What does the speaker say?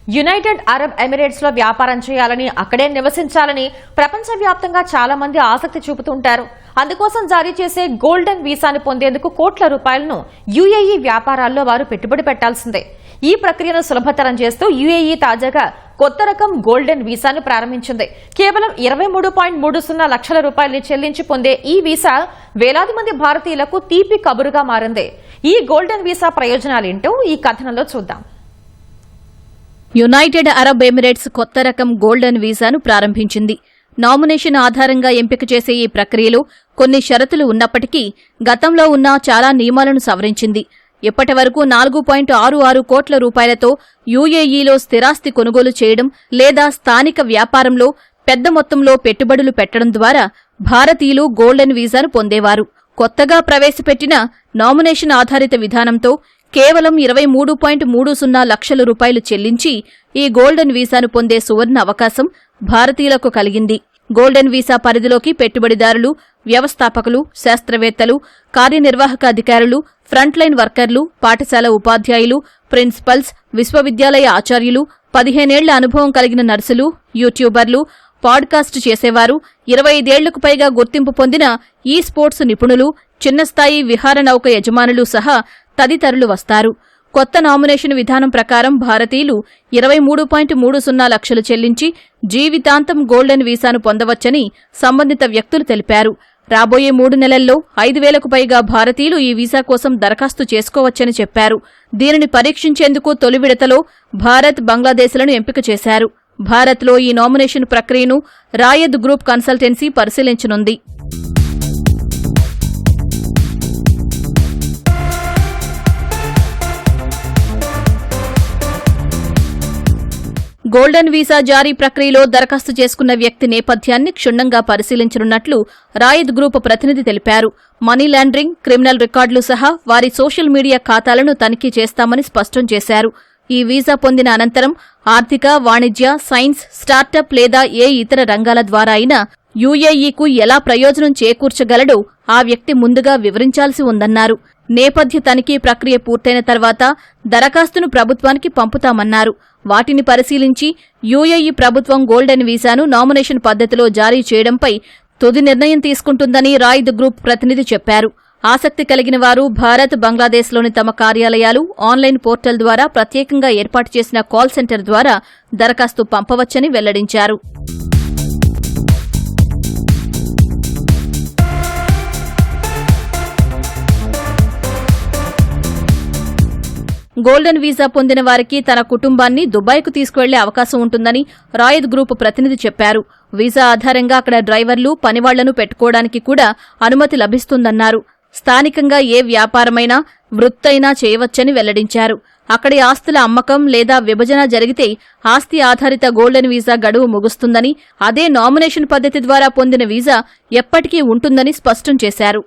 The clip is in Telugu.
యునైటెడ్ అరబ్ ఎమిరేట్స్ లో వ్యాపారం చేయాలని, అక్కడే నివసించాలని ప్రపంచవ్యాప్తంగా చాలా మంది ఆసక్తి చూపుతుంటారు. అందుకోసం జారీ చేసే గోల్డెన్ వీసాను పొందేందుకు కోట్ల రూపాయలను యుఏఈ వ్యాపారాల్లో వారు పెట్టుబడి పెట్టాల్సిందే. ఈ ప్రక్రియను సులభతరం చేస్తూ యుఏఈ తాజాగా కొత్త రకం గోల్డెన్ వీసాను ప్రారంభించింది. కేవలం 23.30 లక్షల రూపాయలు చెల్లించి పొందే ఈ వీసా వేలాది మంది భారతీయులకు తీపి కబురుగా మారింది. ఈ గోల్డెన్ వీసా ప్రయోజనాలేంటో ఈ కథనంలో చూద్దాం. యునైటెడ్ అరబ్ ఎమిరేట్స్ కొత్త రకం గోల్డెన్ వీసాను ప్రారంభించింది. నామినేషన్ ఆధారంగా ఎంపిక చేసే ఈ ప్రక్రియలో కొన్ని షరతులు ఉన్నప్పటికీ గతంలో ఉన్న చాలా నియమాలను సవరించింది. ఇప్పటి వరకు 4.66 కోట్ల రూపాయలతో యుఏఈలో స్థిరాస్తి కొనుగోలు చేయడం లేదా స్థానిక వ్యాపారంలో పెద్ద మొత్తంలో పెట్టుబడులు పెట్టడం ద్వారా భారతీయులు గోల్డెన్ వీసాను పొందేవారు. కొత్తగా ప్రవేశపెట్టిన నామినేషన్ ఆధారిత విధానంతో కేవలం 23.30 లక్షల రూపాయలు చెల్లించి ఈ గోల్డెన్ వీసాను పొందే సువర్ణ అవకాశం భారతీయులకు కలిగింది. గోల్డెన్ వీసా పరిధిలోకి పెట్టుబడిదారులు, వ్యవస్థాపకులు, శాస్త్రవేత్తలు, కార్యనిర్వాహక అధికారులు, ఫ్రంట్లైన్ వర్కర్లు, పాఠశాల ఉపాధ్యాయులు, ప్రిన్సిపల్స్, విశ్వవిద్యాలయ ఆచార్యులు, 15 ఏళ్ల అనుభవం కలిగిన నర్సులు, యూట్యూబర్లు, పాడ్కాస్ట్ చేసేవారు, 25 ఏళ్లకు పైగా గుర్తింపు పొందిన ఈ స్పోర్ట్స్ నిపుణులు, చిన్నస్థాయి విహార నౌక యజమానులు సహా తదితరులు వస్తారు. కొత్త నామినేషన్ విధానం ప్రకారం భారతీయులు 23.30 లక్షలు చెల్లించి జీవితాంతం గోల్డెన్ వీసాను పొందవచ్చని సంబంధిత వ్యక్తులు తెలిపారు. రాబోయే 3 నెలల్లో 5,000కు పైగా భారతీయులు ఈ వీసా కోసం దరఖాస్తు చేసుకోవచ్చని చెప్పారు. దీనిని పరీక్షించేందుకు తొలి విడతలో భారత్, బంగ్లాదేశ్లను ఎంపిక చేశారు. భారత్లో ఈ నామినేషన్ ప్రక్రియను రాయద్ గ్రూప్ కన్సల్టెన్సీ పరిశీలించనుంది. గోల్డెన్ వీసా జారీ ప్రక్రియలో దరఖాస్తు చేసుకున్న వ్యక్తి నేపథ్యాన్ని క్షుణ్ణంగా పరిశీలించనున్నట్లు రాయద్ గ్రూప్ ప్రతినిధి తెలిపారు. మనీ లాండరింగ్, క్రిమినల్ రికార్డులు సహా వారి సోషల్ మీడియా ఖాతాలను తనిఖీ చేస్తామని స్పష్టం చేశారు. ఈ వీసా పొందిన అనంతరం ఆర్థిక, వాణిజ్య, సైన్స్, స్టార్టప్ లేదా ఏ ఇతర రంగాల ద్వారా అయినా యుఏఈకు ఎలా ప్రయోజనం చేకూర్చగలడో ఆ వ్యక్తి ముందుగా వివరించాల్సి ఉందన్నారు. నేపథ్య తనిఖీ ప్రక్రియ పూర్తయిన తర్వాత దరఖాస్తును ప్రభుత్వానికి పంపుతామన్నారు. వాటిని పరిశీలించి యుఏఈ ప్రభుత్వం గోల్డెన్ వీసాను నామినేషన్ పద్ధతిలో జారీ చేయడంపై తుది నిర్ణయం తీసుకుంటుందని రాయద్ గ్రూప్ ప్రతినిధి చెప్పారు. ఆసక్తి కలిగిన వారు భారత్, బంగ్లాదేశ్లోని తమ కార్యాలయాలు, ఆన్లైన్ పోర్టల్ ద్వారా ప్రత్యేకంగా ఏర్పాటు చేసిన కాల్ సెంటర్ ద్వారా దరఖాస్తు పంపవచ్చని వెల్లడించారు. గోల్డెన్ వీసా పొందిన వారికి తన కుటుంబాన్ని దుబాయ్కు తీసుకువెళ్లే అవకాశం ఉంటుందని రాయద్ గ్రూప్ ప్రతినిధి చెప్పారు. వీసా ఆధారంగా అక్కడ డ్రైవర్లు, పనివాళ్లను పెట్టుకోవడానికి కూడా అనుమతి లభిస్తుందన్నారు. స్థానికంగా ఏ వ్యాపారమైనా, వృత్తైనా చేయవచ్చని వెల్లడించారు. అక్కడి ఆస్తుల అమ్మకం లేదా విభజన జరిగితే ఆస్తి ఆధారిత గోల్డెన్ వీసా గడువు ముగుస్తుందని, అదే నామినేషన్ పద్ధతి ద్వారా పొందిన వీసా ఎప్పటికీ ఉంటుందని స్పష్టం చేశారు.